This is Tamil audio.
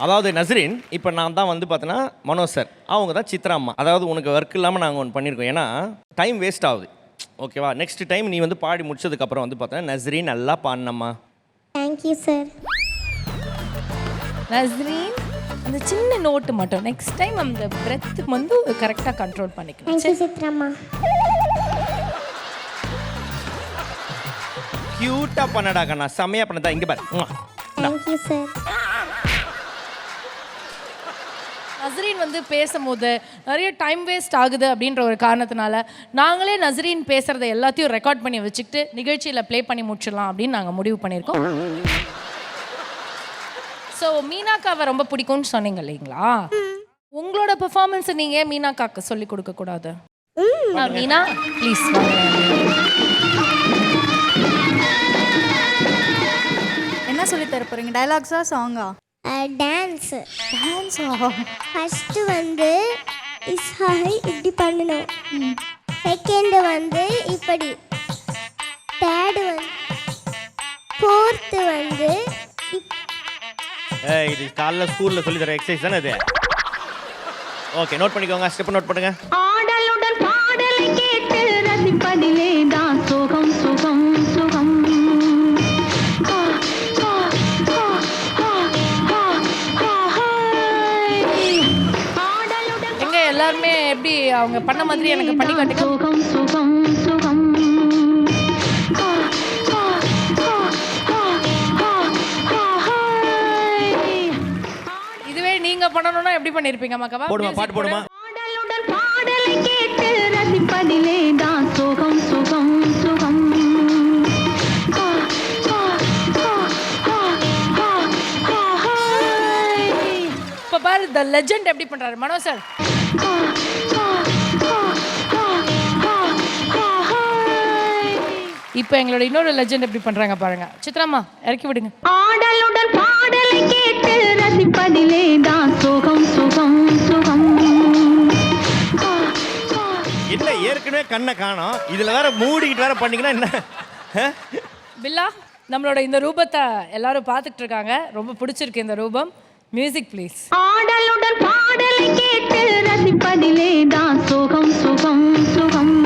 அதாவது நஸ்ரீன், இப்போ நான் தான் வந்து பார்த்தீங்கன்னா மனோஜ் சார், அவங்க தான் சித்ரா அம்மா. அதாவது உனக்கு ஒர்க் இல்லாமல் நாங்கள் ஒன்று பண்ணியிருக்கோம். ஏன்னா டைம் வேஸ்ட் ஆகுது. ஓகேவா? நெக்ஸ்ட் டைம் நீ வந்து பாடி முடிச்சதுக்கப்புறம் வந்து பார்த்தீங்கன்னா நஸ்ரீன் நல்லா பாடினம்மா. Thank you sir. நஸ்ரீன், அந்த சின்ன நோட்டு மட்டும் நெக்ஸ்ட் டைம் அந்த பிரெத் வந்து கரெக்டாக கண்ட்ரோல் பண்ணிக்கணும். தேங்க்யூ சித்ராம்மா. க்யூட்டாக பண்ணடா கண்ணா, செம்மையாக பண்ணதா. இங்கே பாரு. Thank you sir. நஸ்ரீன் வந்து பேசும்போது நிறைய டைம் வேஸ்ட் ஆகுது அப்படின்ற ஒரு காரணத்தினால நாங்களே நஸ்ரீன் பேசுகிறத எல்லாத்தையும் ரெக்கார்ட் பண்ணி வச்சுக்கிட்டு நிகழ்ச்சியில் ப்ளே பண்ணி முடிச்சிடலாம் அப்படின்னு நாங்கள் முடிவு பண்ணியிருக்கோம். ஸோ மீனாக்காவை ரொம்ப பிடிக்கும்னு சொன்னீங்க இல்லைங்களா? உங்களோட பெர்ஃபார்மன்ஸை நீங்கள் மீனாக்காக்கு சொல்லி கொடுக்கக்கூடாது? மீனா ப்ளீஸ். என்ன சொல்லி தர போறீங்க? டயலாக்ஸா சாங்கா? டான்ஸ். டான்ஸா? ஃபர்ஸ்ட் வந்து இஸ்ஹாய் இப்படி பண்ணணும். செகண்ட் வந்து இப்படி. தேர்டு வந்து ஃபோர்த்து வந்து இது காலைல ஸ்கூலில் சொல்லி தர எக்ஸசைஸ் தானே இது? ஓகே, நோட் பண்ணிக்கோங்க. ஸ்டெப் நோட் பண்ணுங்க. ஆடலுடன் பாடலை கேட்டு ரசிப்பதிலே தான் சுகம் சுகம் சுகம். எங்க எல்லாருமே எப்படி அவங்க பண்ண மாதிரி எனக்கு பண்ணி காட்டுங்க. சுகம் சுகம் சுகம். இதுவே நீங்க பண்ணணும்னா எப்படி பண்ணிருப்பீங்க மக்காவா? போடுமா, பாட்டு போடுமா. ஆடலுடன் பாடலை கேட்டு ரசிப்பதிலே தான் சுகம் சுகம் சுகம். இப்ப பாரு தி லெஜெண்ட் எப்படி பண்றாரு மனோஜ் சார். இப்போ எங்களோட இன்னொரு லெஜெண்ட் எப்படி பண்றாங்க பாருங்க. சித்ராம்மா இறக்கி விடுங்க. ஆடலுடன் பாடலை கேட்டு ரசிப்பதிலே தான் சுகம் சுகம் சுகம். என்ன ஏற்கனவே கண்ணை காணோம், இதில் வேற மூடிக்கிட்டு வேற பண்ணீங்கன்னா என்ன? பில்லா, நம்மளோட இந்த ரூபத்தை எல்லாரும் பார்த்துட்டு இருக்காங்க. ரொம்ப பிடிச்சிருக்கு இந்த ரூபம். Music please. ஆடலுடன் பாடலை கேட்டு ரசிப்பதிலே தான் சுகம் சுகம் சுகம்.